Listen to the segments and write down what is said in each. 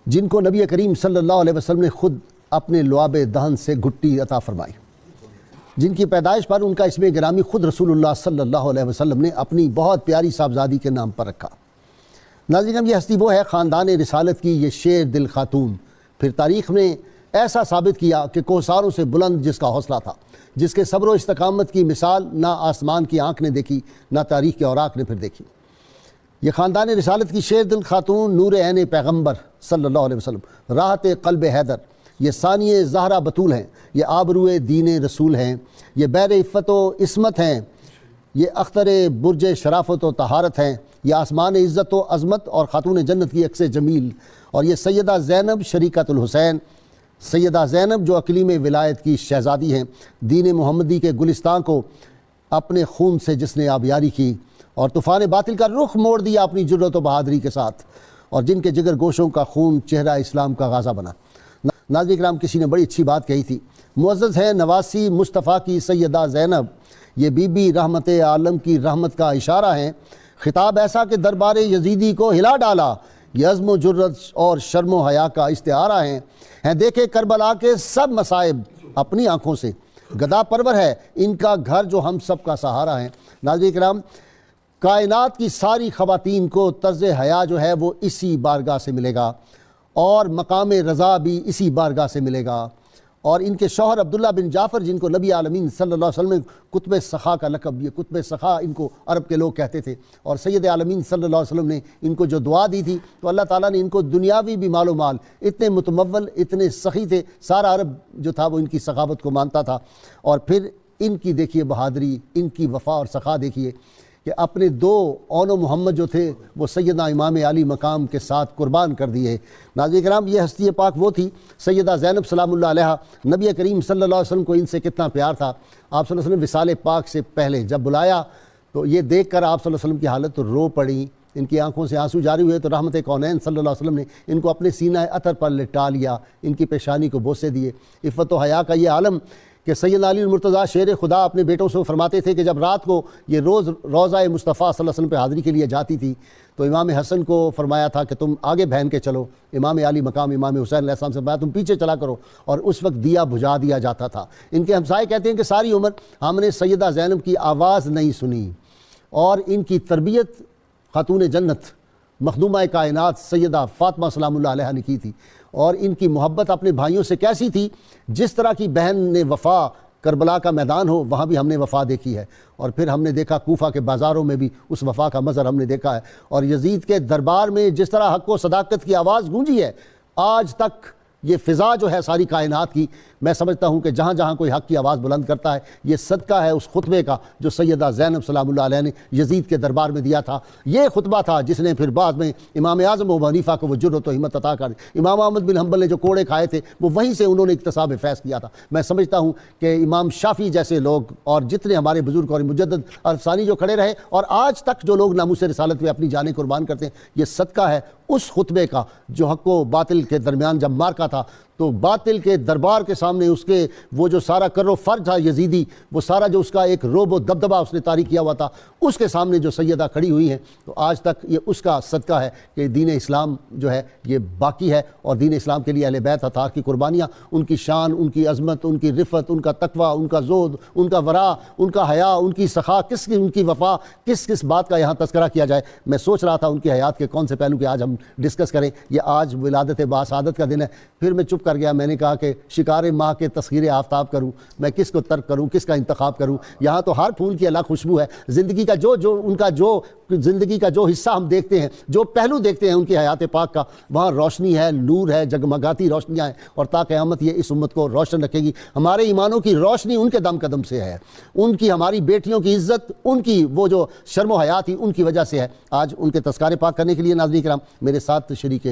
جن کو نبی کریم صلی اللہ علیہ وسلم نے خود اپنے لعاب دہن سے گھٹی عطا فرمائی، جن کی پیدائش پر ان کا اسم گرامی خود رسول اللہ صلی اللہ علیہ وسلم نے اپنی بہت پیاری صاحبزادی کے نام پر رکھا۔ ناظرین، یہ ہستی وہ ہے خاندان رسالت کی یہ شیر دل خاتون، پھر تاریخ نے ایسا ثابت کیا کہ کوثاروں سے بلند جس کا حوصلہ تھا، جس کے صبر و استقامت کی مثال نہ آسمان کی آنکھ نے دیکھی نہ تاریخ کے اوراق نے پھر دیکھی۔ یہ خاندان رسالت کی شیر دل خاتون نور عین پیغمبر صلی اللہ علیہ وسلم، راحت قلب حیدر، یہ ثانیہ زہرہ بطول ہیں، یہ آبروئے دین رسول ہیں، یہ بیر عفت و عصمت ہیں، یہ اختر برج شرافت و طہارت ہیں، یہ آسمان عزت و عظمت اور خاتون جنت کی عکس جمیل، اور یہ سیدہ زینب شریکۃ الحسین، سیدہ زینب جو اقلیم ولایت کی شہزادی ہیں، دین محمدی کے گلستان کو اپنے خون سے جس نے آبیاری کی اور طوفان باطل کا رخ موڑ دیا اپنی جرأت و بہادری کے ساتھ، اور جن کے جگر گوشوں کا خون چہرہ اسلام کا غازہ بنا۔ ناظرین کرام، کسی نے بڑی اچھی بات کہی تھی، معزز ہے نواسی مصطفیٰ کی سیدہ زینب، یہ بی بی رحمت عالم کی رحمت کا اشارہ ہیں، خطاب ایسا کہ دربار یزیدی کو ہلا ڈالا، یہ عزم و جرت اور شرم و حیا کا استعارہ ہیں دیکھے کربلا کے سب مصائب اپنی آنکھوں سے، گدا پرور ہے ان کا گھر جو ہم سب کا سہارا ہے۔ ناظرین کرام، کائنات کی ساری خواتین کو طرز حیا جو ہے وہ اسی بارگاہ سے ملے گا، اور مقام رضا بھی اسی بارگاہ سے ملے گا، اور ان کے شوہر عبداللہ بن جعفر جن کو نبی عالمین صلی اللہ علیہ وسلم نے قطب سخا کا لقب، یہ قطب سخا ان کو عرب کے لوگ کہتے تھے، اور سید عالمین صلی اللہ علیہ وسلم نے ان کو جو دعا دی تھی تو اللہ تعالیٰ نے ان کو دنیاوی بھی مال و مال، اتنے متمول اتنے سخی تھے، سارا عرب جو تھا وہ ان کی سخاوت کو مانتا تھا، اور پھر ان کی دیکھیے بہادری، ان کی وفا اور سخا دیکھیے کہ اپنے دو اون و محمد جو تھے وہ سیدنا امام علی مقام کے ساتھ قربان کر دیے۔ ناظرین کرام، یہ ہستی پاک وہ تھی سیدہ زینب سلام اللہ علیہا، نبی کریم صلی اللہ علیہ وسلم کو ان سے کتنا پیار تھا۔ آپ صلی اللہ علیہ وسلم وصال پاک سے پہلے جب بلایا تو یہ دیکھ کر آپ صلی اللہ علیہ وسلم کی حالت تو رو پڑی، ان کی آنکھوں سے آنسو جاری ہوئے، تو رحمت کونین صلی اللہ علیہ وسلم نے ان کو اپنے سینہ عطر پر لٹا لیا، ان کی پیشانی کو بوسے دیے۔ عفت و حیا کا یہ عالم کہ سیدنا علی المرتضیٰ شیر خدا اپنے بیٹوں سے فرماتے تھے کہ جب رات کو یہ روز روضہ مصطفیٰ صلی اللہ علیہ وسلم پہ حاضری کے لیے جاتی تھی تو امام حسن کو فرمایا تھا کہ تم آگے بہن کے چلو، امام علی مقام امام حسین علیہ السلام سے فرمایا تم پیچھے چلا کرو، اور اس وقت دیا بجھا دیا جاتا تھا۔ ان کے ہمسائے کہتے ہیں کہ ساری عمر ہم نے سیدہ زینب کی آواز نہیں سنی، اور ان کی تربیت خاتون جنت مخدومہ کائنات سیدہ فاطمہ سلام اللہ علیہا نے کی تھی، اور ان کی محبت اپنے بھائیوں سے کیسی تھی، جس طرح کی بہن نے وفا کربلا کا میدان ہو وہاں بھی ہم نے وفا دیکھی ہے، اور پھر ہم نے دیکھا کوفہ کے بازاروں میں بھی اس وفا کا منظر ہم نے دیکھا ہے، اور یزید کے دربار میں جس طرح حق و صداقت کی آواز گونجی ہے، آج تک یہ فضا جو ہے ساری کائنات کی، میں سمجھتا ہوں کہ جہاں جہاں کوئی حق کی آواز بلند کرتا ہے یہ صدقہ ہے اس خطبے کا جو سیدہ زینب سلام اللہ علیہ نے یزید کے دربار میں دیا تھا۔ یہ خطبہ تھا جس نے پھر بعد میں امام اعظم ابو حنیفہ کو وہ جرأت و ہمت عطا کر دی۔ امام احمد بن حنبل نے جو کوڑے کھائے تھے وہ وہیں سے انہوں نے اکتساب فیض کیا تھا۔ میں سمجھتا ہوں کہ امام شافعی جیسے لوگ اور جتنے ہمارے بزرگ اور مجدد عرفانی جو کھڑے رہے اور آج تک جو لوگ ناموس رسالت میں اپنی جانیں قربان کرتے ہیں، یہ صدقہ ہے اس خطبے کا جو حق و باطل کے درمیان جب مارکا تھا تو باطل کے دربار کے سامنے اس کے وہ جو سارا کر و فر تھا یزیدی، وہ سارا جو اس کا ایک روب و دبدبہ اس نے طاری کیا ہوا تھا، اس کے سامنے جو سیدہ کھڑی ہوئی ہیں، تو آج تک یہ اس کا صدقہ ہے کہ دین اسلام جو ہے یہ باقی ہے، اور دین اسلام کے لیے اہل بیت اطہار کی قربانیاں، ان کی شان، ان کی عظمت، ان کی رفت، ان کا تقوی، ان کا زہد، ان کا ورع، ان کا حیا، ان کی سخا، ان کی وفا، کس بات کا یہاں تذکرہ کیا جائے۔ میں سوچ رہا تھا ان کی حیات کے کون سے پہلو کہ آج ہم ڈسکس کریں۔ یہ آج ولادت باسعادت کا دن ہے، پھر میں چپ کر گیا، میں نے کہا کہ شکار ماہ کے تسخیر آفتاب کروں، میں کس کو ترک کروں، کس کا انتخاب کروں؟ یہاں تو ہر پھول کی الگ خوشبو ہے، زندگی کا زندگی کا جو حصہ ہم دیکھتے ہیں، جو پہلو دیکھتے ہیں ان کی حیات پاک کا، وہاں روشنی ہے، نور ہے، جگمگاتی روشنیاں ہیں، اور تا قیامت یہ اس امت کو روشن رکھے گی۔ ہمارے ایمانوں کی روشنی ان کے دم قدم سے ہے، ان کی ہماری بیٹیوں کی عزت، ان کی وہ جو شرم و حیا تھی ان کی وجہ سے ہے۔ آج ان کے تذکارے پاک کرنے کے لیے ناظرین کرام میرے ساتھ شریک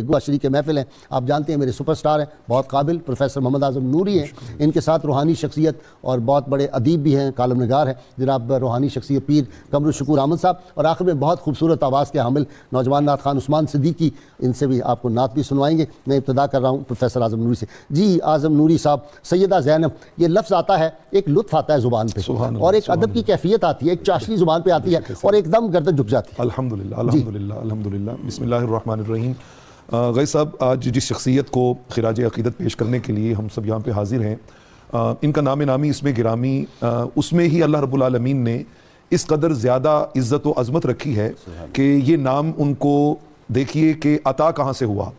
محفل ہیں، آپ جانتے ہیں میرے سپر سٹار ہیں، بہت قابل پروفیسر محمد اعظم نوری ہیں، ان کے ساتھ روحانی شخصیت اور بہت بڑے ادیب بھی ہیں، کالم نگار ہیں جناب روحانی شخصیت پیر قمر الشکور احمد صاحب، اور آخر میں بہت خوبصورت آواز کے حامل نوجوان نعت خوان عثمان صدیقی، ان سے بھی آپ کو نعت بھی سنوائیں گے۔ میں ابتدا کر رہا ہوں پروفیسر اعظم نوری سے۔ جی اعظم نوری صاحب، سیدہ زینب یہ لفظ آتا ہے، ایک لطف آتا ہے زبان پہ، اور ایک ادب کی کیفیت آتی ہے، ایک چاشنی زبان پہ آتی ہے، اور ایک دم گردن جھک جاتی ہے۔ الحمدللہ الحمدللہ الحمدللہ، بسم اللہ الرحمن الرحیم، غیث صاحب، آج جس شخصیت کو خراج عقیدت پیش کرنے کے لیے ہم سب یہاں پہ حاضر ہیں، ان کا نام نامی اس میں گرامی، اس میں ہی اللہ رب العالمین نے اس قدر زیادہ عزت و عظمت رکھی ہے کہ یہ نام ان کو دیکھیے کہ عطا کہاں سے ہوا۔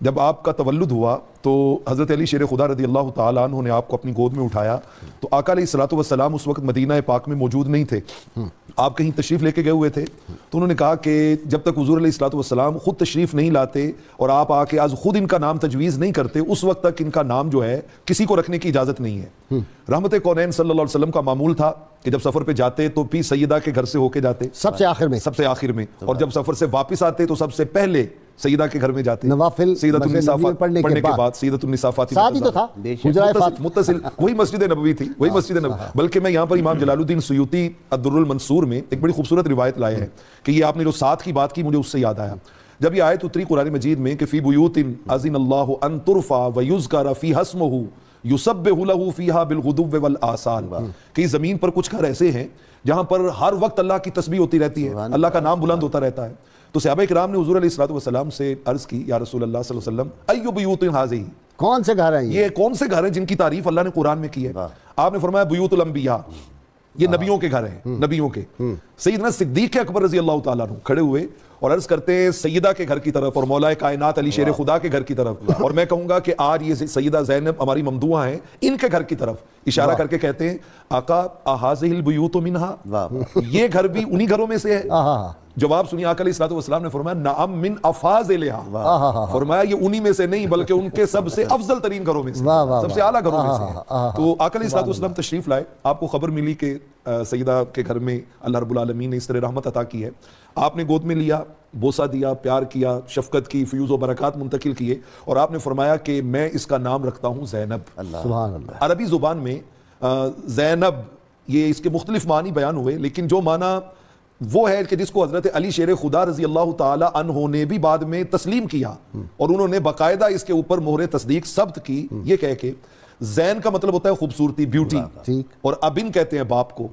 جب آپ کا تولد ہوا تو حضرت علی شیر خدا رضی اللہ تعالیٰ عنہ نے آپ کو اپنی گود میں اٹھایا، تو آقا علیہ الصلوۃ والسلام اس وقت مدینہ پاک میں موجود نہیں تھے، آپ کہیں تشریف لے کے گئے ہوئے تھے، تو انہوں نے کہا کہ جب تک حضور علیہ الصلوۃ والسلام خود تشریف نہیں لاتے اور آپ آ کے آج خود ان کا نام تجویز نہیں کرتے، اس وقت تک ان کا نام جو ہے کسی کو رکھنے کی اجازت نہیں ہے۔ رحمت کونین صلی اللہ علیہ وسلم کا معمول تھا کہ جب سفر پہ جاتے تو بھی سیدہ کے گھر سے ہو کے جاتے، سب سے آخر میں، اور جب سفر سے واپس آتے تو سب سے پہلے سیدہ کے گھر میں جاتے، نوافل سیدۃ النساء پڑھنے کے بعد سیدۃ النساء فاطمہ ساتھ ہی تو تھا متصل، وہی مسجد نبوی تھی، وہی مسجد نبوی۔ بلکہ میں یہاں پر امام جلال الدین سیوطی الدر المنصور میں ایک بڑی خوبصورت روایت لائے ہیں کہ یہ آپ نے جو ساتھ کی بات کی مجھے اس سے یاد آیا، جب یہ آیت اتری قرآن مجید میں کہ فی بیوت اذن اللہ ان ترفع ویذکر فیہا اسمہ یسبح لہ فیہا بالغدو والآصال، کہ زمین پر کچھ گھر ایسے ہیں جہاں پر ہر وقت اللہ کی تسبیح ہوتی رہتی ہے، اللہ کا نام بلند ہوتا رہتا ہے۔ تو صحابہ کرام نے حضور علیہ الصلوۃ والسلام سے عرض کی، یا رسول اللہ صلی اللہ علیہ وسلم ای بیوت ھذہ، کون سے گھر ہیں یہ کون سے گھر ہیں جن کی تعریف اللہ نے قرآن میں کی ہے؟ آپ نے فرمایا بیوت الانبیاء، یہ نبیوں کے گھر ہیں، نبیوں کے۔ سیدنا صدیق اکبر رضی اللہ تعالیٰ عنہ کھڑے ہوئے اور عرض کرتے ہیں سیدہ کے گھر کی طرف اور مولا کائنات علی شیر خدا کے گھر کی طرف، اور میں کہوں گا کہ آج یہ سیدہ زینب ہماری ممدوحہ ہیں، ان کے گھر کی طرف اشارہ کر کے کہتے ہیں آقا اھٰذہ البیوت منہا، یہ گھر بھی انہی گھروں میں سے ہے؟ جواب سنیے، آقا علیہ الصلوۃ والسلام نے فرمایا نعم من افاضلھا، فرمایا یہ انہی میں سے نہیں بلکہ ان کے سب سے افضل ترین گھروں میں سے، سب سے اعلیٰ گھروں میں سے۔ تو آقا علیہ الصلوۃ والسلام تشریف لائے، آپ کو خبر ملی کہ سیدہ کے گھر میں اللہ رب العالمین نے اس طرح رحمت عطا کی ہے، آپ نے گود میں لیا، بوسہ دیا، پیار کیا، شفقت کی، فیوز و برکات منتقل کیے، اور آپ نے فرمایا کہ میں اس کا نام رکھتا ہوں زینب۔ سبحان اللہ۔ عربی زبان میں زینب، یہ اس کے مختلف معنی بیان ہوئے، لیکن جو معنی وہ ہے کہ جس کو حضرت علی شیر خدا رضی اللہ تعالی عنہ نے بھی بعد میں تسلیم کیا اور انہوں نے باقاعدہ اس کے اوپر مہر تصدیق ثبت کی، یہ کہہ کے زین کا مطلب ہوتا ہے خوبصورتی، بیوٹی، اور ابن کہتے ہیں باپ کو،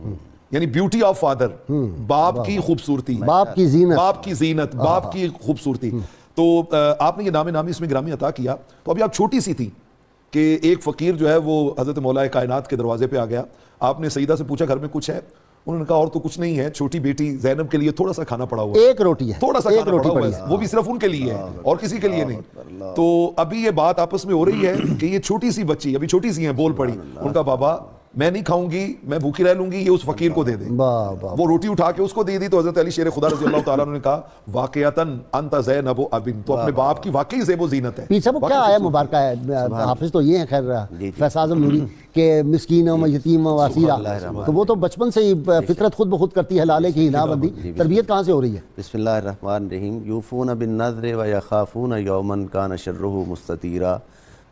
یعنی بیوٹی آف فادر، باپ کی خوبصورتی، باپ کی زینت، باپ کی خوبصورتی۔ تو آپ نے یہ نام نامی اس میں گرامی عطا کیا، تو ابھی آپ چھوٹی سی تھی کہ ایک فقیر جو ہے وہ حضرت مولا کائنات کے دروازے پہ آ گیا، آپ نے سیدہ سے پوچھا گھر میں کچھ ہے؟ انہوں نے کہا اور تو کچھ نہیں ہے، چھوٹی بیٹی زینب کے لیے تھوڑا سا کھانا پڑا ہوا ہے، ایک روٹی ہے، تھوڑا سا کھانا پڑا ہوا ہے، وہ بھی صرف ان کے لیے ہے اور کسی کے لیے نہیں۔ تو ابھی یہ بات آپس میں ہو رہی ہے کہ یہ چھوٹی سی بچی، ابھی چھوٹی سی ہیں، بول پڑی، ان کا بابا میں نہیں کھاؤں گی، میں بھوکی رہ لوں گی، یہ اس فقیر کو دے دے۔ وہ روٹی اٹھا کے اس کو دے دی، تو حضرت علی شیر خدا رضی اللہ تعالیٰ عنہ نے کہا واقعتاً انت زینب ابن، تو اپنے باپ کی واقعی زیب و زینت ہے۔ پیچھے وہ کیا آیا مبارکہ ہے، حافظ تو یہ ہے خیر فیض اعظم نوری کہ مسکین و یتیم و اسیرا، تو وہ تو بچپن سے ہی فطرت خود بخود کرتی ہے لالے کی ہنا بندی، تربیت کہاں سے ہو رہی ہے؟ بسم اللہ الرحمن الرحیم۔ یوفون بالنذر ویخافون یوما کان شرہ مستطیرا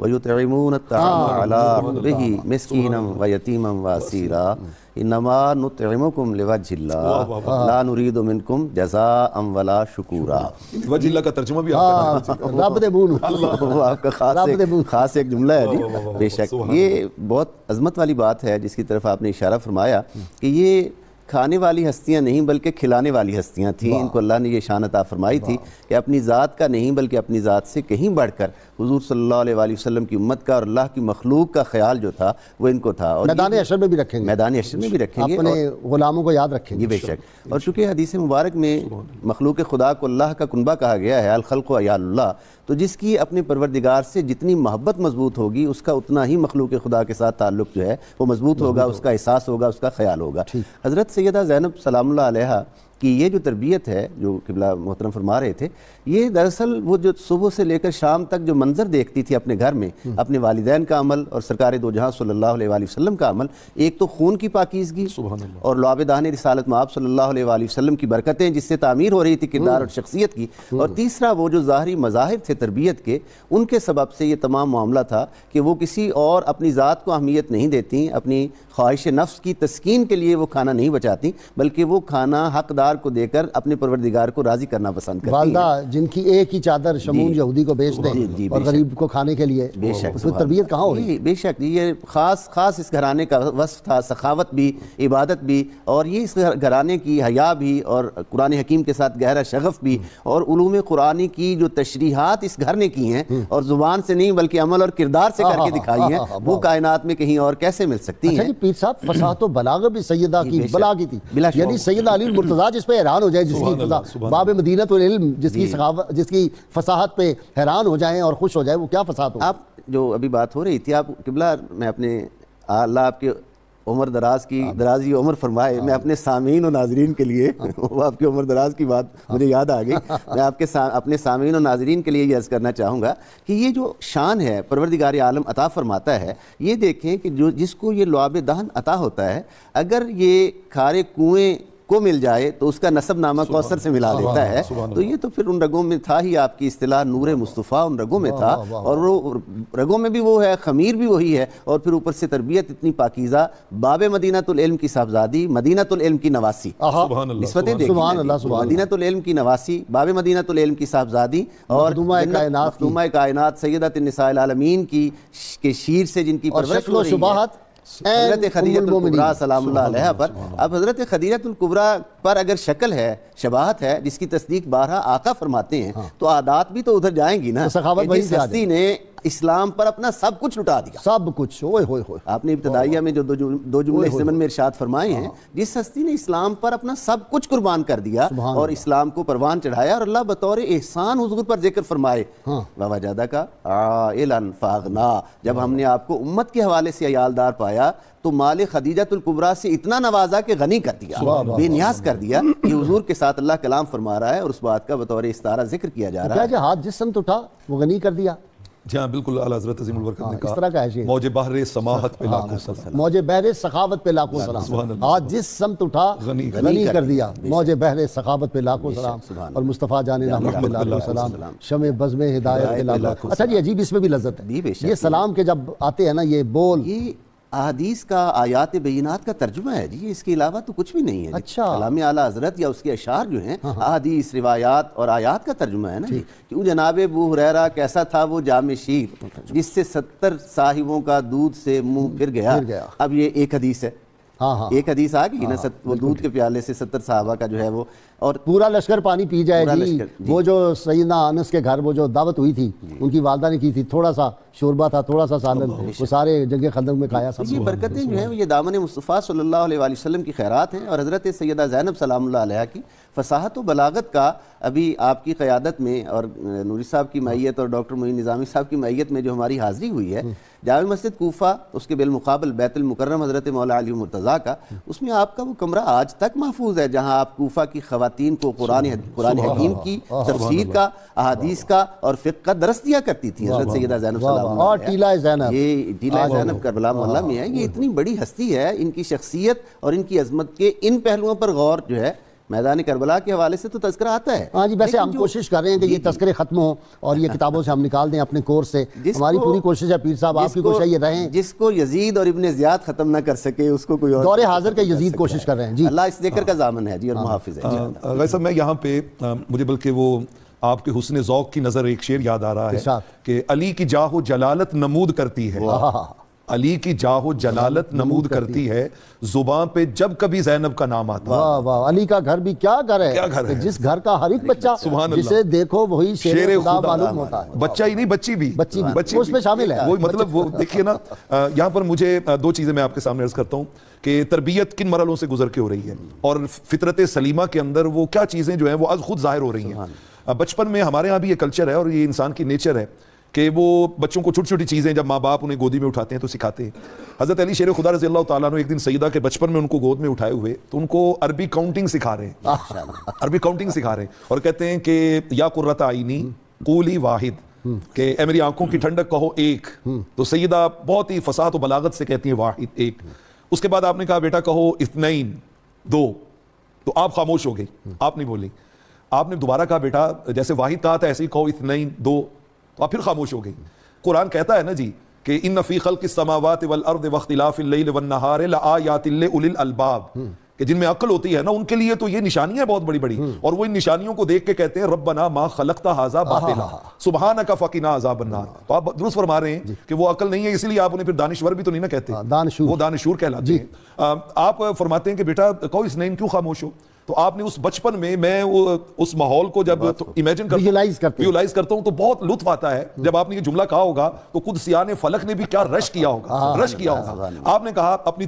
وَيُطْعِمُونَ الطَّعَامَ عَلَىٰ حُبِّهِ مِسْكِینًا وَیَتِیمًا وَأَسِیرًا انما نطعمکم لوجہ اللہ لا نرید منکم جزاء ولا شکورا۔ وجہ اللہ کا ترجمہ بھی آپ کا رب دے بون، وہ آپ کا خاص ایک جملہ ہے جی، بے شک یہ بہت عظمت والی بات ہے جس کی طرف آپ نے اشارہ فرمایا کہ یہ کھانے والی ہستیاں نہیں بلکہ کھلانے والی ہستیاں تھیں، ان کو اللہ نے یہ شان عطا فرمائی تھی کہ اپنی ذات کا نہیں بلکہ اپنی ذات سے کہیں بڑھ کر حضور صلی اللہ علیہ وآلہ وسلم کی امت کا اور اللہ کی مخلوق کا خیال جو تھا وہ ان کو تھا، اور میدان حشر میں بھی رکھیں گے، میدان حشر میں بھی رکھیں گے، اپنے غلاموں کو یاد رکھیں گے، یہ بے شک۔ اور چونکہ حدیث مبارک میں مخلوق خدا کو اللہ کا کنبہ کہا گیا ہے، الخلق عیال اللہ، تو جس کی اپنے پروردگار سے جتنی محبت مضبوط ہوگی اس کا اتنا ہی مخلوق خدا کے ساتھ تعلق جو ہے وہ مضبوط ہوگا، اس کا احساس ہوگا، اس کا خیال ہوگا۔ حضرت سیدہ زینب سلام اللہ علیہا کہ یہ جو تربیت ہے جو قبلہ محترم فرما رہے تھے، یہ دراصل وہ جو صبح سے لے کر شام تک جو منظر دیکھتی تھی اپنے گھر میں، اپنے والدین کا عمل اور سرکار دو جہاں صلی اللہ علیہ وآلہ وسلم کا عمل، ایک تو خون کی پاکیزگی اور لعاب دہن رسالت مآب صلی اللہ علیہ وآلہ وسلم کی برکتیں جس سے تعمیر ہو رہی تھی کردار اور شخصیت کی، اور تیسرا وہ جو ظاہری مظاہر تھے تربیت کے، ان کے سبب سے یہ تمام معاملہ تھا کہ وہ کسی اور اپنی ذات کو اہمیت نہیں دیتی، اپنی خواہش نفس کی تسکین کے لیے وہ کھانا نہیں بچاتی، بلکہ وہ کھانا حقدار کردار کو دے کر اپنے پروردگار کو راضی کرنا پسند کرتی ہیں۔ والدہ جن کی ایک ہی چادر شمون یہودی کو بیچ دیں جی، اور غریب کو کھانے کے لیے، بے شک اس میں تربیت کہاں ہو رہی ہے؟ بے شک یہ خاص اس گھرانے کا وصف تھا، سخاوت بھی، عبادت بھی، اور یہ اس گھرانے کی حیا بھی، اور قرآن حکیم کے ساتھ گہرا شغف بھی، اور علوم قرآنی کی جو تشریحات اس گھر نے کی ہیں اور زبان سے نہیں بلکہ عمل اور کردار سے کر کے دکھائی ہیں، وہ کائنات میں کہیں اور کیسے مل سکتی اچھا ہیں؟ جی پیر صاحب، فصاحت و بلاغت بھی سیدہ کی بے شک، بلا کی تھی، بلا شبہ۔ یعنی سیدہ علی المرتضیٰ جس پہ حیران ہو جائے، جس کی باب مدینۃ العلم جس کی فصاحت پہ حیران ہو جائیں اور خوش ہو جائیں، وہ کیا فصاحت ہو؟ آپ جو ابھی بات ہو رہی تھی، آپ قبلہ، میں اپنے اللہ آپ کے عمر دراز کی درازی عمر فرمائے، میں اپنے سامعین و ناظرین کے لیے وہ آپ کی عمر دراز کی بات مجھے یاد آ گئی، میں آپ کے اپنے سامعین و ناظرین کے لیے یہ عرض کرنا چاہوں گا کہ یہ جو شان ہے پروردگار عالم عطا فرماتا ہے، یہ دیکھیں کہ جس کو یہ لعاب دہن عطا ہوتا ہے، اگر یہ کھارے کنویں کو مل جائے تو اس کا نسب نامہ کوثر سے ملا دیتا ہے، تو یہ تو پھر ان رگوں میں تھا ہی، آپ کی اصطلاح نور مصطفیٰ ان رگوں میں تھا، اور وہ رگوں میں بھی وہ ہے، خمیر بھی وہی ہے، اور پھر اوپر سے تربیت اتنی پاکیزہ، باب مدینۃ العلم کی صاحبزادی، مدینۃ العلم کی نواسی، نسبتیں دیکھیں، مدینۃ العلم کی نواسی، باب مدینۃ العلم کی صاحبزادی، اور مخدومہ کائنات سیدۃ النساء العالمین کی کے شیر سے جن کی پرورش ہو رہی ہے، حضرت خدیجۃ الکبریٰ سلام اللہ علیہ پر۔ اب حضرت خدیجۃ الکبریٰ پر اگر شکل ہے، شباہت ہے، جس کی تصدیق بارہا آقا فرماتے ہیں، تو عادات بھی تو ادھر جائیں گی نا، جس ہستی نے اسلام پر اپنا سب کچھ لٹا دیا، سب کچھ، اوئے ہوئے ہوئے، آپ نے ابتدائیہ میں جو دو جملے ضمن میں ارشاد فرمائے ہیں، جس ہستی نے اسلام پر اپنا سب کچھ قربان کر دیا اور اسلام کو پروان چڑھایا، اور اللہ بطور احسان حضور پر ذکر فرمائے، وَوَجَدَكَ عَائِلًا فَأَغْنَىٰ، جب ہم نے آپ کو امت کے حوالے سے عیالدار پایا تو مال خدیجۃ الکبریٰ سے اتنا نوازا کہ غنی کر دیا، بے نیاز کر دیا۔ یہ حضور کے ساتھ اللہ کلام فرما رہا ہے، اور اس بات کا بطور استعارہ ذکر کیا جا رہا ہے۔ کیا جو ہاتھ جس سمت اٹھا وہ غنی کر دیا؟ جی ہاں بالکل، اعلیٰ حضرت عظیم البرکت نے اس طرح کا ہے کہا موج بحر سماحت پہ لاکھوں سلام، موج بحر سخاوت پہ لاکھوں سلام، آج جس سمت اٹھا غنی کر دیا، موج بحر سخاوت پہ لاکھوں سلام، اور مصطفیٰ جان رحمت پہ لاکھوں سلام، شمع بزم ہدایت پہ لاکھوں۔ اچھا جی، عجیب اس میں بھی لذت ہے، یہ سلام کے جب آتے ہیں نا یہ بول، یہ احادیث کا، آیات بینات کا ترجمہ ہے جی، اس کے علاوہ تو کچھ بھی نہیں ہے۔ اچھا، کلام اعلیٰ حضرت یا اس کے اشعار جو ہیں احادیث، روایات اور آیات کا ترجمہ ہے نا جی۔ کیوں جناب ابو ہریرہ کیسا تھا وہ جام شیر جس سے 70 صاحبوں کا دودھ سے منہ پھر گیا۔ اب یہ ایک حدیث ہے، ایک حدیث آ گئی نا، وہ دودھ کے پیالے سے 70 صحابہ کا جو ہے وہ، اور پورا لشکر پانی پی جائے جی۔ وہ جو سیدنا انس کے گھر وہ جو دعوت ہوئی تھی، ان کی والدہ نے کی تھی، تھوڑا سا شوربہ تھا، تھوڑا سا سالن، وہ سارے جنگ خندق میں کھایا سب۔ یہ برکتیں جو ہیں یہ دامن مصطفیٰ صلی اللہ علیہ وآلہ وسلم کی خیرات ہیں، اور حضرت سیدہ زینب سلام اللہ علیہ کی فصاحت و بلاغت کا ابھی آپ کی قیادت میں اور نوری صاحب کی معیت اور ڈاکٹر معین نظامی صاحب کی معیت میں جو ہماری حاضری ہوئی ہے جامع مسجد کوفہ، اس کے بالمقابل بیت المکرم حضرت مولا علی مرتضیٰ کا، اس میں آپ کا وہ کمرہ آج تک محفوظ ہے جہاں آپ کوفہ کی خواتین کو قرآن حکیم کی تفسیر کا، احادیث کا اور فقہ کا درس دیا کرتی تھی حضرت سیدہ زینب سلام اللہ اور علیہ۔ ٹیلہ زینب، یہ ٹیلہ زینب کربلا محلہ میں ہے۔ یہ اتنی بڑی ہستی ہے، ان کی شخصیت اور ان کی عظمت کے ان پہلوؤں پر غور جو ہے میدان کربلا کے حوالے سے تو تذکرہ آتا ہے۔ ہاں جی، ویسے ہم کوشش کر رہے ہیں کہ یہ تذکرے ختم ہوں اور یہ کتابوں سے ہم نکال دیں اپنے کورس سے، ہماری پوری کوشش ہے پیر صاحب، آپ کی کوشش یہ رہیں۔ جس کو یزید اور ابن زیاد ختم نہ کر سکے اس کو کوئی اور دور حاضر کے یزید کوشش کر رہے ہیں جی۔ اللہ اس ذکر کا ضامن ہے جی، اور محافظ ہے۔ غازی صاحب، میں یہاں پہ مجھے بلکہ وہ آپ کے حسن ذوق کی نظر ایک شعر یاد آ رہا ہے کہ علی کی جاہ و جلالت نمود کرتی ہے، علی کی جاہ و جلالت نمود کرتی ہے، زبان پہ جب کبھی زینب کا نام آتا ہے۔ واہ واہ، علی کا گھر بھی کیا گھر ہے، جس گھر کا ہر ایک بچہ جسے دیکھو وہی شیر خدا معلوم ہوتا ہے۔ بچہ ہی نہیں، بچی بھی اس میں شامل ہے۔ وہ مطلب وہ دیکھیے نا، یہاں پر مجھے دو چیزیں میں آپ کے سامنے عرض کرتا ہوں کہ تربیت کن مرحلوں سے گزر کے ہو رہی ہے، اور فطرت سلیمہ کے اندر وہ کیا چیزیں جو ہیں وہ از خود ظاہر ہو رہی ہیں۔ بچپن میں ہمارے ہاں بھی یہ کلچر ہے اور یہ انسان کی نیچر ہے کہ وہ بچوں کو چھوٹی چھوٹی چیزیں جب ماں باپ انہیں گودی میں اٹھاتے ہیں تو سکھاتے ہیں۔ حضرت علی شیر خدا رضی اللہ تعالیٰ عنہ ایک دن سیدہ کے بچپن میں ان کو گود میں اٹھائے ہوئے تو ان کو عربی کاؤنٹنگ سکھا رہے ہیں، عربی کاؤنٹنگ سکھا رہے ہیں، اور کہتے ہیں کہ یا قرۃ عینی قولی واحد، کہ اے میری آنکھوں کی ٹھنڈک کہو ایک، تو سیدہ بہت ہی فصاحت و بلاغت سے کہتی ہیں واحد، ایک۔ اس کے بعد آپ نے کہا بیٹا کہو اثنین، دو، تو آپ خاموش ہو گئی، آپ نہیں بولی۔ آپ نے دوبارہ کہا بیٹا جیسے واحد کہا تھا ایسے ہی کہو اثنین، دو، تو آپ پھر خاموش ہو گئی۔ قرآن کہتا ہے نا جی کہ ان فی خلق السماوات والارض واختلاف اللیل والنہار لآیات لأولی الالباب، کہ جن میں عقل ہوتی ہے نا ان کے لیے تو یہ نشانیاں بہت بڑی بڑی، اور وہ ان نشانیوں کو دیکھ کے کہتے ہیں ربنا ما خلقت ھذا باطلا سبحانک فقنا عذاب النار. تو آپ درست فرما رہے ہیں کہ وہ عقل نہیں ہے، اسی لیے آپ انہیں پھر دانشور بھی تو نہیں نہ کہتے، وہ دانشور کہلاتے ہیں. آپ فرماتے ہیں کہ بیٹا کہو اسنین کیوں خاموش ہو؟ تو آپ نے اس بچپن میں اس ماحول کو جب امیجن ویژوائز کرتا ہوں تو بہت لطف آتا ہے. جب آپ نے یہ جملہ کہا ہوگا تو خود سیان فلک نے بھی کیا رش کیا ہوگا. آپ نے کہا اپنی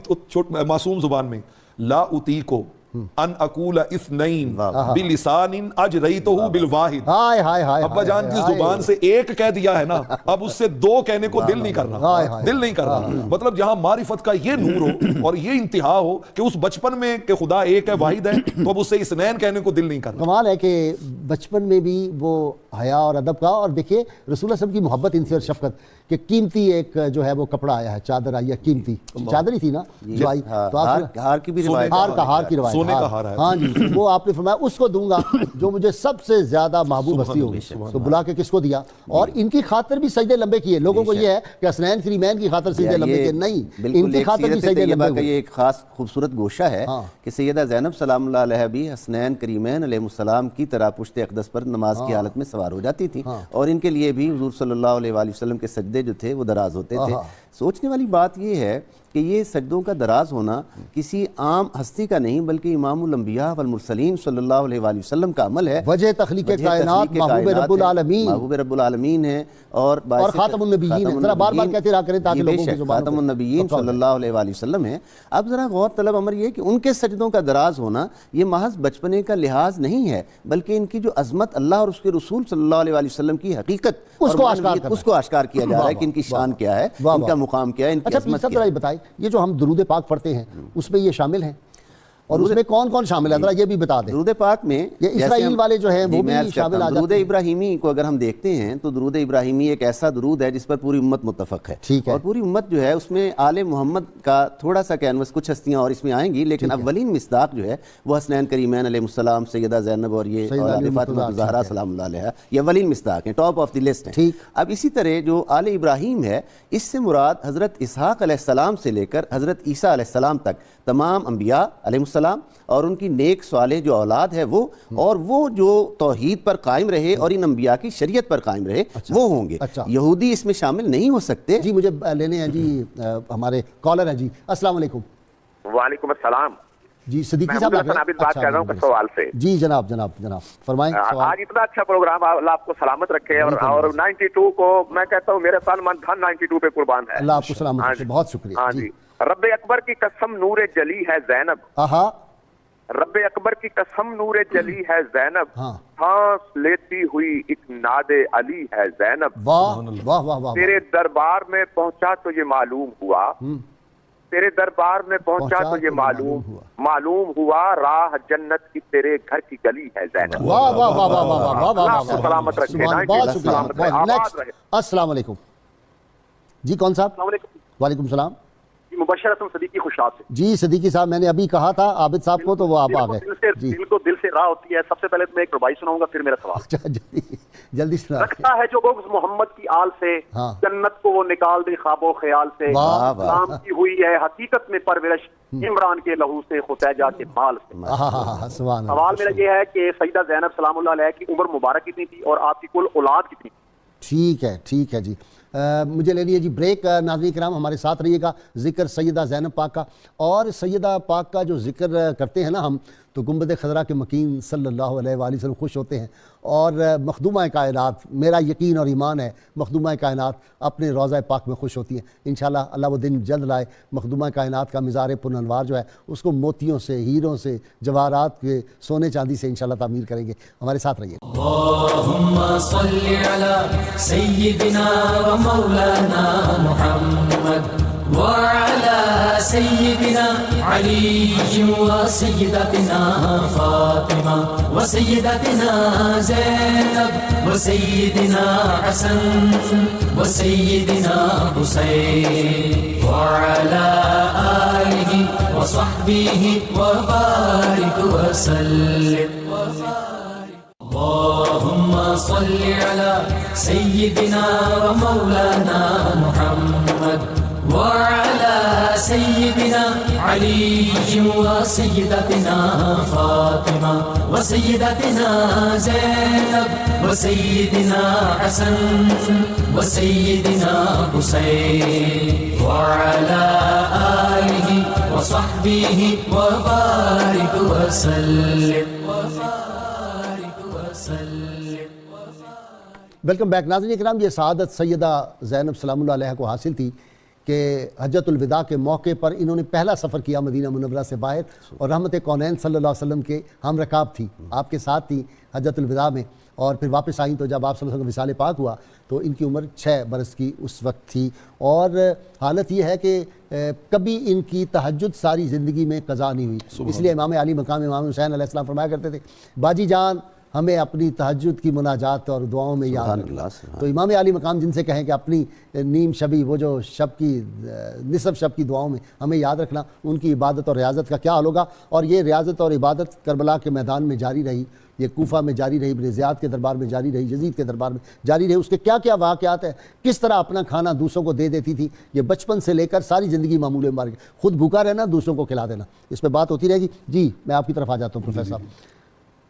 معصوم زبان میں لا اطیقو ان اقول اثنین بلسان اجریتہ بالواحد. ابا جان جس زبان سے ایک کہہ دیا ہے نا اب اس سے دو کہنے کو دل نہیں کر رہا. مطلب جہاں معرفت کا یہ نور ہو اور یہ انتہا ہو کہ اس بچپن میں کہ خدا ایک ہے واحد ہے تو اب اس سے اثنین کہنے کو دل نہیں کر رہا. کمال ہے کہ بچپن میں بھی وہ حیا اور ادب کا، اور دیکھیے رسول اللہ صلی اللہ علیہ وسلم کی محبت ان سے اور شفقت کہ قیمتی ایک جو ہے وہ کپڑا آیا ہے، چادر آئی ہے قیمتی، چادر ہی تھی نا جو آئی، تو ہار کی روایت، ہاں جی، وہ آپ نے فرمایا اس کو دوں گا جو مجھے سب سے زیادہ محبوب ہستی ہوگی. تو بلا کے کس کو دیا؟ اور ان کی خاطر بھی سجدے لمبے کیے. لوگوں کو یہ ہے کہ حسنین کریمین کی خاطر سجدے لمبے کیے، نہیں، ان کی خاطر بھی سجدے لمبے ہوئے. یہ ایک خاص خوبصورت گوشہ ہے کہ سیدہ زینب سلام اللہ علیہ بھی حسنین کریمین علیہ السلام کی طرح پشت اقدس پر نماز کی حالت میں سوار ہو جاتی تھی، اور ان کے لیے بھی حضور صلی اللہ علیہ وآلہ وسلم کے سجدے جو تھے وہ دراز ہوتے تھے. سوچنے والی بات یہ ہے کہ یہ سجدوں کا دراز ہونا کسی عام ہستی کا نہیں بلکہ امام الانبیاء والمرسلین صلی اللہ علیہ وآلہ وسلم کا عمل ہے. وجہ تخلیق کائنات محبوب رب العالمین ہے اور خاتم النبیین ہے. ذرا بار بار کہتے رہا کریں تاکہ لوگوں کی زبان خاتم النبیین صلی اللہ علیہ وآلہ وسلم ہے. اب ذرا غور طلب امر یہ کہ ان کے سجدوں کا دراز ہونا یہ محض بچپنے کا لحاظ نہیں ہے بلکہ ان کی جو عظمت اللہ اور اس کے رسول صلی اللہ علیہ وآلہ وسلم کی حقیقت اس کو آشکار کیا جا رہا ہے کہ ان کی شان کیا ہے، ان کا مقام کیا ہے، ان کی عظمت کیا ہے. بتائیں یہ جو ہم درود پاک پڑھتے ہیں اس میں یہ شامل ہیں، اور اس میں کون کون شامل ہے ذرا یہ بھی بتا دیں. درود پاک میں یہ اسرائیل والے جو ہیں وہ بھی شامل آ جاتے ہیں. درود ابراہیمی کو اگر ہم دیکھتے ہیں تو درود ابراہیمی ایک ایسا درود ہے جس پر پوری امت متفق ہے، اور پوری امت جو ہے اس میں آل محمد کا تھوڑا سا کینوس، کچھ ہستیاں اور اس میں آئیں گی، لیکن اولین مصداق جو ہے وہ حسنین کریمین علیہ السلام، سیدہ زینب اور یہ اولاد فاطمہ الزہرا سلام اللہ علیہا، یہ اولین مصداق ہیں، ٹاپ آف دی لسٹ ہیں. اب اسی طرح جو آل ابراہیم ہے اس سے مراد حضرت اسحاق علیہ السلام سے لے کر حضرت عیسیٰ علیہ السلام تک تمام انبیاء علیہ السلام اور ان کی نیک صالح جو اولاد ہے وہ، اور وہ جو توحید پر قائم رہے اور ان انبیاء کی شریعت پر قائم رہے وہ ہوں گے. یہودی اس میں شامل نہیں ہو سکتے. جی مجھے لینے ہیں جی ہمارے کالر ہیں. جی السلام علیکم. وعلیکم السلام. جی صدیقی صاحب بات کر رہا ہوں سوال سے. جی جناب فرمائیں. آج اتنا اچھا پروگرام، اللہ آپ کو سلامت رکھے، اور 92 کو میں کہتا ہوں میرے سلمان خان 92 پہ قربان ہے. اللہ آپ کو سلامت رکھے، بہت شکریہ. ہاں جی. رب اکبر کی قسم نور جلی ہے زینب، رب اکبر کی قسم نور جلی ہے زینب، سانس لیتی ہوئی ایک ناد علی ہے زینب. واہ واہ واہ. تیرے دربار میں پہنچا تو یہ معلوم ہوا، تیرے دربار میں پہنچا تو یہ معلوم ہوا راہ جنت کی تیرے گھر کی گلی ہے زینب. واہ واہ واہ واہ واہ واہ واہ. آپ کو سلامت رکھے. السلام علیکم. جی کون صاحب؟ السلام علیکم. وعلیکم السلام. مبشر اسم صدیقی خوشاب سے. جی صدیقی صاحب، میں نے ابھی کہا تھا عابد صاحب کو تو وہ آپ آ گئے. دل کو دل سے راہ ہوتی ہے. سب سے پہلے میں ایک ربائی سناؤں گا پھر میرا سوال. جلدی سنا. رکھتا ہے جو بغض محمد کی آل سے، جنت کو وہ نکال دے خواب و خیال سے. نام کی ہوئی ہے حقیقت میں پرورش عمران کے لہو سے، خسیجہ کے بال سے. سوال میرا یہ ہے کہ سیدہ زینب سلام اللہ علیہ کی عمر مبارک کتنی تھی اور آپ کی کل اولاد کتنی تھی؟ ٹھیک ہے جی. مجھے لے لیے جی بریک. ناظرین کرام ہمارے ساتھ رہیے گا. ذکر سیدہ زینب پاک کا، اور سیدہ پاک کا جو ذکر کرتے ہیں نا ہم تو گنبد خضرا کے مکین صلی اللہ علیہ وآلہ وسلم خوش ہوتے ہیں، اور مخدومہ کائنات، میرا یقین اور ایمان ہے مخدومہ کائنات اپنے روضہ پاک میں خوش ہوتی ہیں. انشاءاللہ اللہ وہ دن جلد لائے. مخدومہ کائنات کا مزار پرانوار جو ہے اس کو موتیوں سے، ہیروں سے، جواہرات کے، سونے چاندی سے انشاءاللہ تعمیر کریں گے. ہمارے ساتھ رہیے. اللہم صلی علی سیدنا و مولانا محمد وعلى سيدنا علي وسيدتنا فاطمة وسيدتنا زينب وسيدنا حسن وسيدنا حسين وعلى آله وصحبه وبارك وسلم. اللهم صل على سيدنا ومولانا محمد وعلى سيدنا علي وسيدتنا فاطمة وسيدتنا زينب وسيدنا حسن وسيدنا حسين وعلى آله وصحبه وبارك وسلم ویلکم بیک ناظرین کرام. یہ سعادت سیدہ زینب سلام اللہ علیہ کو حاصل تھی کہ حجۃ الوداع کے موقع پر انہوں نے پہلا سفر کیا مدینہ منورہ سے باہر, اور رحمت کونین صلی اللہ علیہ وسلم کے ہم رکاب تھی, آپ کے ساتھ تھی حجۃ الوداع میں, اور پھر واپس آئیں تو جب آپ صلی اللہ علیہ وسلم کا وصال پاک ہوا تو ان کی عمر 6 برس کی اس وقت تھی. اور حالت یہ ہے کہ کبھی ان کی تہجد ساری زندگی میں قضا نہیں ہوئی, اس لیے امام علی مقام امام حسین علیہ السلام فرمایا کرتے تھے باجی جان ہمیں اپنی تہجد کی مناجات اور دعاؤں میں یاد رکھنا. تو امام علی مقام جن سے کہیں کہ اپنی نیم شبی, وہ جو شب کی نصف شب کی دعاؤں میں ہمیں یاد رکھنا, ان کی عبادت اور ریاضت کا کیا حال ہوگا. اور یہ ریاضت اور عبادت کربلا کے میدان میں جاری رہی, یہ کوفہ میں جاری رہی, ابن زیاد کے دربار میں جاری رہی, یزید کے دربار میں جاری رہی. اس کے کیا کیا واقعات ہیں, کس طرح اپنا کھانا دوسروں کو دے دیتی تھی, یہ بچپن سے لے کر ساری زندگی معمول میں مار گئی, خود بھوکا رہنا دوسروں کو کھلا دینا, اس پہ بات ہوتی رہے گی. جی میں آپ کی طرف آ جاتا ہوں پروفیسر صاحب.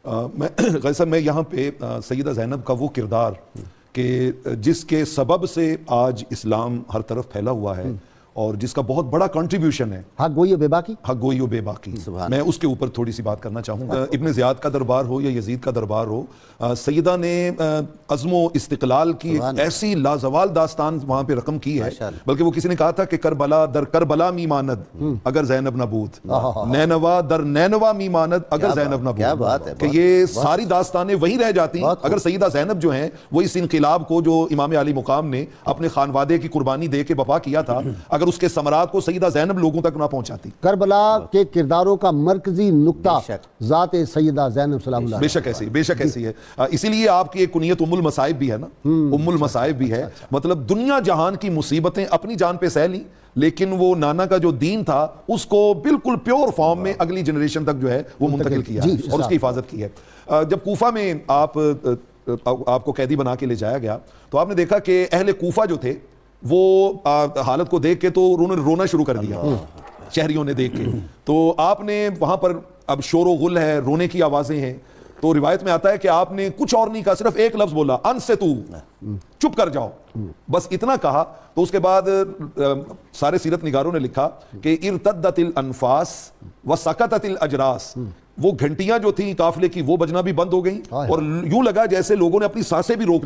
غازی صاحب میں یہاں پہ سیدہ زینب کا وہ کردار کہ جس کے سبب سے آج اسلام ہر طرف پھیلا ہوا ہے اور جس کا بہت بڑا کنٹریبیوشن ہے, حق گوئی و بے باکی, حق گوئی و بے باکی, میں اس کے اوپر تھوڑی سی بات کرنا چاہوں گا. ابن زیاد کا دربار ہو یا یزید کا دربار ہو, سیدہ نے عزم و استقلال کی ایک ایسی لازوال داستان وہاں پہ رقم کی ہے, بلکہ وہ کسی نے کہا تھا کہ کربلا در کربلا می ماند اگر زینب نہ بود, نینوا در نینوا می ماند اگر زینب نہ بود, کہ یہ ساری داستانیں وہیں رہ جاتی اگر سیدہ زینب جو ہیں وہ اس انقلاب کو جو امام علی مقام نے اپنے خانوادے کی قربانی دے کے بپا کیا تھا, اگر اس کے ثمرات کو سیدہ زینب لوگوں تک نہ پہنچاتی. کربلا کے کرداروں کا مرکزی نقطہ ذات سیدہ زینب سلام اللہ, بے شک ایسی ہے. اسی لیے آپ کی ایک کنیت ام المصائب بھی ہے نا, ام المصائب بھی ہے, مطلب دنیا جہان کی مصیبتیں اپنی جان پہ سہ لیں, لیکن وہ نانا کا جو دین تھا اس کو بالکل پیور فارم میں اگلی جنریشن تک جو ہے وہ منتقل کیا اور اس کی حفاظت کی ہے. جب کوفہ میں آپ کو قیدی بنا کے لے جایا گیا تو آپ نے دیکھا کہ اہل کوفہ جو تھے وہ حالت کو دیکھ کے تو انہوں نے رونا شروع کر دیا, شہریوں نے دیکھ کے. تو آپ نے وہاں پر اب شور و غل ہے, رونے کی آوازیں ہیں, تو روایت میں آتا ہے کہ آپ نے کچھ اور نہیں کہا, صرف ایک لفظ بولا, انصتو, چپ کر جاؤ, بس اتنا کہا. تو اس کے بعد سارے سیرت نگاروں نے لکھا کہ ارتدت الانفاس وسکتت الاجراس, وہ گھنٹیاں جو تھیں قافلے کی وہ بجنا بھی بند ہو گئیں, اور یوں لگا جیسے لوگوں نے اپنی سانسیں بھی روک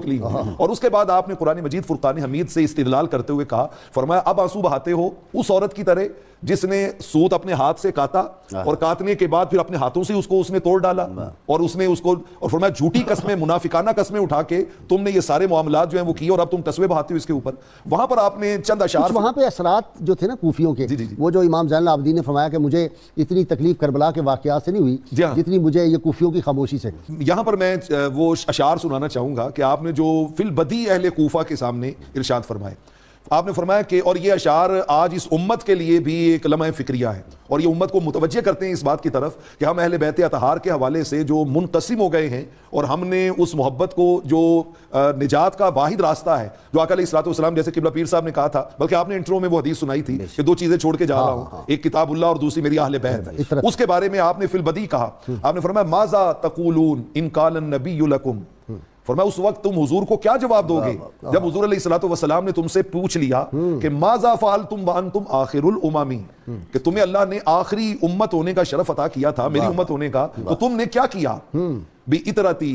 لی, اور اس کے بعد آپ نے قرآن مجید فرقان حمید سے استدلال کرتے ہوئے کہا, فرمایا اب آنسو بہاتے ہو اس عورت کی طرح جس نے سوت اپنے ہاتھ سے کاٹا اور کاٹنے کے بعد پھر اپنے ہاتھوں سے اس نے توڑ ڈالا, اور اس نے اس کو, اور فرمایا جھوٹی قسمیں منافقانہ قسمیں اٹھا کے تم نے یہ سارے معاملات جو ہیں وہ کیے, اور اب تم تسوے بہاتے ہو اس کے اوپر. وہاں پر آپ نے چند اشعار, وہاں پہ اثرات جو تھے نا کوفیوں کے, وہ جو امام زین العابدین نے فرمایا کہ مجھے اتنی تکلیف کربلا کے واقعات سے نہیں ہوئی جتنی مجھے یہ کوفیوں کی خاموشی سے. یہاں پر میں وہ اشعار سنانا چاہوں گا کہ آپ نے جو فی البدی اہل کوفہ کے سامنے ارشاد فرمائے. آپ نے فرمایا کہ اور یہ اشعار آج اس امت کے لیے بھی ایک لمحہ فکریہ ہے, اور یہ امت کو متوجہ کرتے ہیں اس بات کی طرف کہ ہم اہل بیت اطہار کے حوالے سے جو منقسم ہو گئے ہیں, اور ہم نے اس محبت کو جو نجات کا واحد راستہ ہے, جو آقا علیہ الصلوۃ والسلام جیسے قبلہ پیر صاحب نے کہا تھا, بلکہ آپ نے انٹرو میں وہ حدیث سنائی تھی کہ 2 چیزیں چھوڑ کے جا رہا ہوں, ایک کتاب اللہ اور دوسری میری اہل بیت, اس کے بارے میں آپ نے فی البدی کہا. آپ نے فرمایا ماذا تقولون ان قال النبی لکم, فرمایا اس وقت تم حضور کو کیا جواب دو گے جب حضور علیہ الصلوۃ والسلام نے تم سے پوچھ لیا کہ ماذا فعلتم وانتم آخر الامم, کہ تمہیں اللہ نے آخری امت ہونے کا شرف عطا کیا تھا, میری امت ہونے کا, تو تم نے کیا کیا؟ بِإِطْرَتِي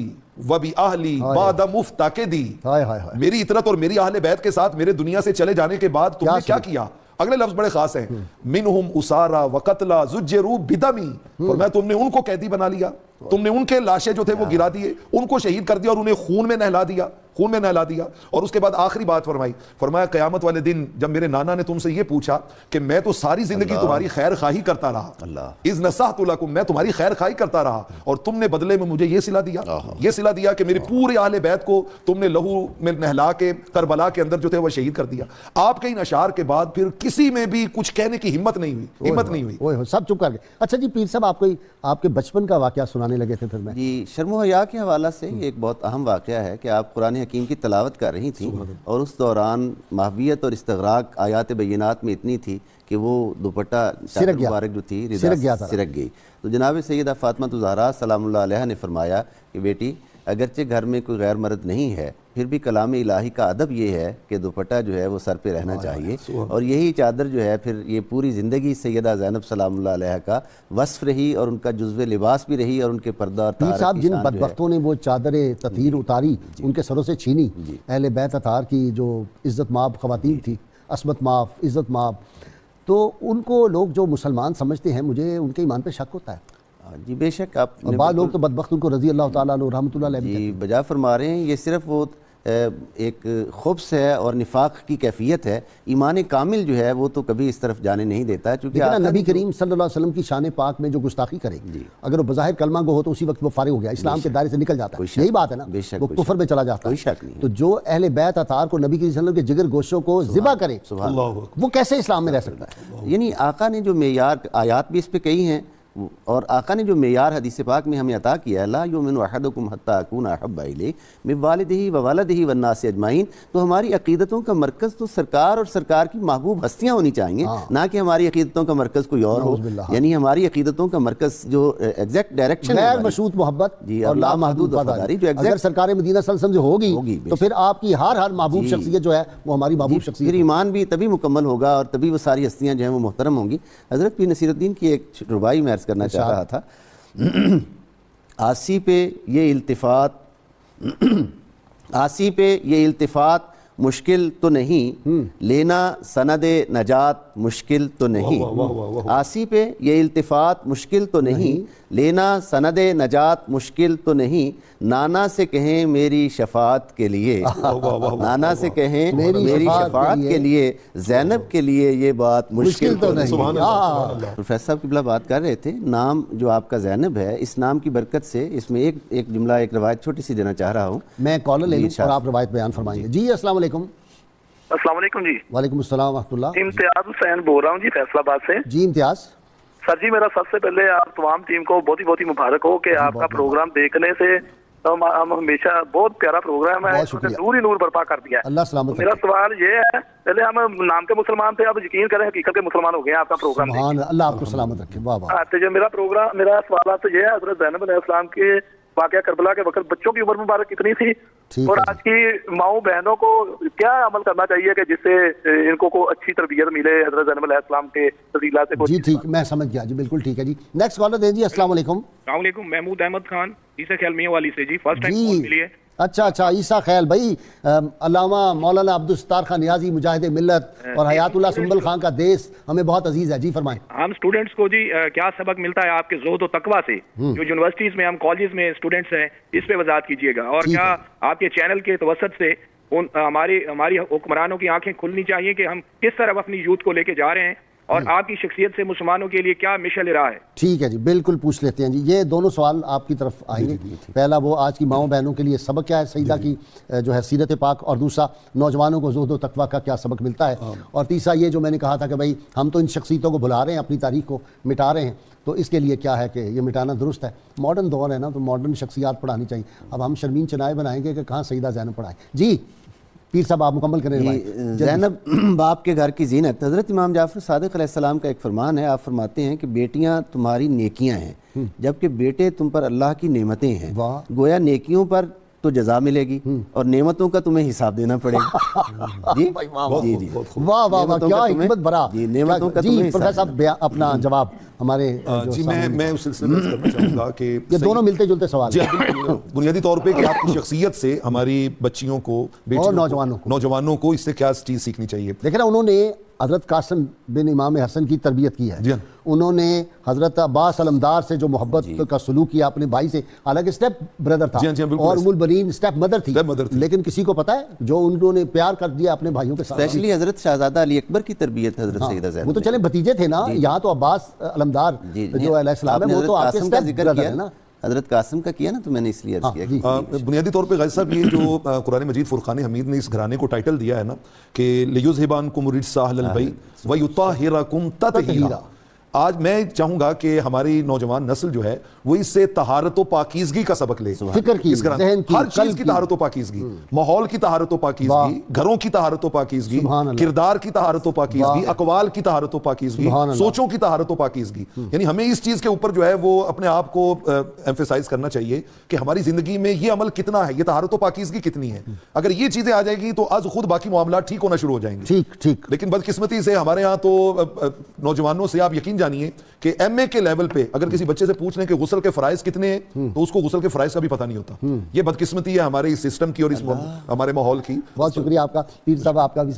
وَبِأَهْلِي بَعْدَ مُفْتَقِدِي, میری اطرت اور میری اہل بیت کے ساتھ میرے دنیا سے چلے جانے کے بعد تم نے کیا کیا؟ اگلے لفظ بڑے خاص ہیں, منہم اسارا وقتلا زجروا بدمی, فرمایا تم نے ان کو قیدی بنا لیا, تم نے ان کے لاشیں جو تھے وہ گرا دیے, ان کو شہید کر دیا اور انہیں خون میں نہلا دیا, اور اس کے بعد آخری بات فرمائی, فرمایا قیامت والے دن جب میرے نانا نے تم سے یہ پوچھا کہ میں تو ساری زندگی تمہاری خیر خواہی کرتا رہا, اذ نصحت لکم, میں تمہاری خیر خواہی کرتا رہا, اور تم نے بدلے میں مجھے یہ صلہ دیا کہ میرے پورے اہل بیت کو تم نے لہو میں نہلا کے کربلا کے اندر جو تھے وہ شہید کر دیا. آپ کے ان اشعار کے بعد پھر کسی میں بھی کچھ کہنے کی ہمت نہیں ہوئی, سب چپ کر گئے. اچھا جی پیر صاحب, آپ کے بچپن کا واقعہ سنانے لگے تھے پھر میں. جی شرم و حیا کے حوالہ سے یہ ایک بہت اہم واقعہ ہے کہ آپ قرآن حکیم کی تلاوت کر رہی تھیں اور اس دوران محویت اور استغراق آیات بینات میں اتنی تھی کہ وہ دوپٹہ مبارک جو تھی سرک گئی. تو جناب سیدہ فاطمہ الزہراء سلام اللہ علیہ نے فرمایا کہ بیٹی اگرچہ گھر میں کوئی غیر مرد نہیں ہے پھر بھی کلام الہی کا ادب یہ ہے کہ دوپٹہ جو ہے وہ سر پہ رہنا چاہیے, اور یہی چادر جو ہے پھر یہ پوری زندگی سیدہ زینب سلام اللہ علیہ کا وصف رہی اور ان کا جزو لباس بھی رہی اور ان کے پردہ اور پیر صاحب جن بدبختوں نے وہ چادر تطہیر اتاری ان کے سروں سے چھینی, اہل بیت اطہار کی جو عزت مآب خواتین تھی, عصمت معاف, عزت معاف, تو ان کو لوگ جو مسلمان سمجھتے ہیں مجھے ان کے ایمان پہ شک ہوتا ہے. جی بے شک آپ بعض لوگ تو بدبخت ان کو رضی اللہ تعالیٰ عنہ رحمۃ اللہ علیہ جی بجا فرما رہے ہیں. یہ صرف وہ ایک خبث ہے اور نفاق کی کیفیت ہے. ایمان کامل جو ہے وہ تو کبھی اس طرف جانے نہیں دیتا, چونکہ نبی کریم صلی اللہ علیہ وسلم کی شان پاک میں جو گستاخی کرے اگر وہ بظاہر کلمہ گو ہو تو اسی وقت وہ فارغ ہو گیا, اسلام کے دائرے سے نکل جاتا ہے. یہی بات ہے نا, وہ کفر میں چلا جاتا ہے. تو جو اہل بیت اطہار کو نبی کریم صلی اللہ علیہ وسلم کے جگر گوشوں کو ذبح کرے وہ کیسے اسلام میں رہ سکتا ہے؟ یعنی آقا نے جو معیار آیات بھی اس پہ کہی ہیں اور آقا نے جو معیار حدیث پاک میں ہمیں عطا کیا ہے لا یؤمن احدکم حتی اکون احب الیہ من والدہ وولدہ والناس اجمعین, تو ہماری عقیدتوں کا مرکز تو سرکار اور سرکار کی محبوب ہستیاں ہونی چاہیے, نہ کہ ہماری عقیدتوں کا مرکز کوئی اور ہو. یعنی ہماری عقیدتوں کا مرکز جو ایگزیکٹ ڈائریکشن غیر مشروط محبت اور لامحدود وفاداری جو اگر سرکار مدینہ صلی اللہ علیہ وسلم سے ہوگی تو پھر آپ کی ہر محبوب شخصیت جو ہے وہ ہماری محبوب شخصیت, پھر ایمان بھی تبھی مکمل ہوگا اور تبھی وہ ساری ہستیاں جو ہیں وہ محترم ہوں گی. حضرت پیر نصیر الدین کی ایک ربائی میں عرض کرنا چاہ رہا تھا. آسی پہ یہ التفات مشکل تو نہیں, لینا سند نجات مشکل تو نہیں. آسی پہ یہ التفات مشکل تو نہیں, لینا سند نجات مشکل تو نہیں. نانا سے کہیں میری شفاعت کے لیے, نانا سے کہیں میری شفاعت کے لیے, زینب کے لیے یہ بات مشکل تو نہیں. پروفیسر صاحب قبلہ بات کر رہے تھے, نام جو آپ کا زینب ہے اس نام کی برکت سے اس میں ایک جملہ ایک روایت چھوٹی سی دینا چاہ رہا ہوں. میں کالر لے لوں اور آپ روایت بیان فرمائیں گے. جی السلام علیکم. السلام علیکم. جی وعلیکم السلام ورحمۃ اللہ. امتیاز حسین بول رہا ہوں جی فیصل آباد سے. جی امتیاز. سر جی میرا سب سے پہلے آپ تمام ٹیم کو بہت ہی مبارک ہو کہ آپ کا پروگرام دیکھنے سے ہم ہمیشہ بہت پیارا پروگرام ہے, نور ہی نور برپا کر دیا ہے. اللہ سلامت. میرا سوال یہ ہے, پہلے ہم نام کے مسلمان تھے, اب یقین کریں حقیقت کے مسلمان ہو گئے ہیں آپ کا پروگرام. اللہ آپ کو سلامت رکھے. واہ واہ. تو جو میرا سوالات تو یہ ہے, حضرت زینب علیہ السلام کے واقعہ کربلا کے وقت بچوں کی عمر مبارک کتنی تھی, اور آج کی ماؤں بہنوں کو کیا عمل کرنا چاہیے کہ جس سے ان کو اچھی تربیت ملے حضرت زینب علیہ السلام کے فضیلہ سے؟ جی ٹھیک, میں سمجھ گیا. جی بالکل ٹھیک ہے. جی نیکسٹ کالر دیں. جی السلام علیکم. السلام علیکم. محمود احمد خان عیسیٰ خیال میاں والی سے. جی فرسٹ ٹائم کال ملی ہے. اچھا عیسیٰ خیال بھائی, علامہ مولانا عبدالستار خان نیازی مجاہد ملت اور حیات اللہ سنبل خان کا دیس ہمیں بہت عزیز ہے. جی فرمائیں. ہم اسٹوڈنٹس کو جی کیا سبق ملتا ہے آپ کے زہد و تقویٰ سے, جو یونیورسٹیز میں ہم کالجز میں اسٹوڈنٹس ہیں, اس پہ وضاحت کیجیے گا. اور کیا آپ کے چینل کے توسط سے ہماری حکمرانوں کی آنکھیں کھلنی چاہیے کہ ہم کس طرح اپنی یوتھ کو لے کے جا رہے ہیں, اور آپ کی شخصیت سے مسلمانوں کے لیے کیا مشعل راہ ہے؟ ٹھیک ہے جی بالکل پوچھ لیتے ہیں. جی یہ دونوں سوال آپ کی طرف آئیں گے. پہلا وہ آج کی ماؤں بہنوں کے لیے سبق کیا ہے سیدہ کی جو ہے سیرت پاک, اور دوسرا نوجوانوں کو زہد و تقویٰ کا کیا سبق ملتا ہے, اور تیسرا یہ جو میں نے کہا تھا کہ بھائی ہم تو ان شخصیتوں کو بھلا رہے ہیں, اپنی تاریخ کو مٹا رہے ہیں, تو اس کے لیے کیا ہے کہ یہ مٹانا درست ہے. ماڈرن دور ہے نا, تو ماڈرن شخصیات پڑھانی چاہیے. اب ہم شرمین چنائے بنائیں گے کہ کہاں سیدہ زینب پڑھائیں. جی پیر صاحب آپ مکمل کریں. زینب باپ کے گھر کی زینت. حضرت امام جعفر صادق علیہ السلام کا ایک فرمان ہے, آپ فرماتے ہیں کہ بیٹیاں تمہاری نیکیاں ہیں جبکہ بیٹے تم پر اللہ کی نعمتیں ہیں. گویا نیکیوں پر تو جزا ملے گی اور نعمتوں کا تمہیں حساب دینا پڑے گا. جی جی واہ واہ واہ, کیا حکمت بھرا. نعمتوں کا جی پروفیسر صاحب اپنا جواب ہمارے. جی میں اس سلسلے میں کرنا چاہوں گا کہ یہ دونوں ملتے جلتے سوال ہیں بنیادی طور پہ کہ آپ کی شخصیت سے ہماری بچیوں کو اور نوجوانوں کو اس سے کیا چیز سیکھنی چاہیے. دیکھیں نا, انہوں نے حضرت قاسم بن امام حسن کی تربیت کی ہے. انہوں نے حضرت عباس علمدار سے جو محبت کا سلوک کیا اپنے بھائی سے, حالانکہ اسٹیپ بردر تھا اور ام البنین اسٹیپ مدر تھی, لیکن کسی کو پتا ہے جو انہوں نے پیار کر دیا اپنے بھائیوں کے ساتھ. اسپیشلی حضرت شہزادہ علی اکبر کی تربیت حضرت سیدہ زینب. وہ تو چلے بھتیجے تھے نا, یہاں تو عباس علمدار جو علیہ السلام ہے وہ تو آپ کے اسٹیپ بردر ہے نا. حضرت قاسم کا کیا نا, تو میں نے اس لیے عرض کیا. بنیادی طور پہ غازی صاحب یہ جو قرآن مجید فرقان حمید نے اس گھرانے کو ٹائٹل دیا ہے نا کہ لیُذْهِبَ عَنْکُمُ الرِّجْسَ أَهْلَ الْبَیْتِ وَیُطَہِّرَکُم تَطْہِیرًا, آج میں چاہوں گا کہ ہماری نوجوان نسل جو ہے وہ اس سے طہارت و پاکیزگی کا سبق لے. فکر کی، ذہن کی، ہر چیز کی طہارت و پاکیزگی، ماحول کی طہارت و پاکیزگی، گھروں کی طہارت و پاکیزگی، کردار کی طہارت و پاکیزگی، اقوال کی طہارت و پاکیزگی، سوچوں کی طہارت و پاکیزگی. یعنی ہمیں اس چیز کے اوپر جو ہے وہ اپنے آپ کو ایمفیسائز کرنا چاہیے کہ ہماری زندگی میں یہ عمل کتنا ہے، یہ طہارت و پاکیزگی کتنی ہے. اگر یہ چیزیں آ جائے گی تو از خود باقی معاملات ٹھیک ہونا شروع ہو جائیں گے. ٹھیک. لیکن بدقسمتی سے ہمارے ہاں تو نوجوانوں سے آپ یقین جانیے کہ ایم اے کے لیول پہ اگر کسی بچے سے پوچھ لیں کہ غسل کے فرائض کتنے ہیں تو اس کو غسل کے فرائض کا بھی پتہ نہیں ہوتا. یہ بدقسمتی ہے ہمارے اس سسٹم کی اور اس ہمارے ماحول کی. بہت شکریہ آپ کا پیر صاحب. آپ کا بھی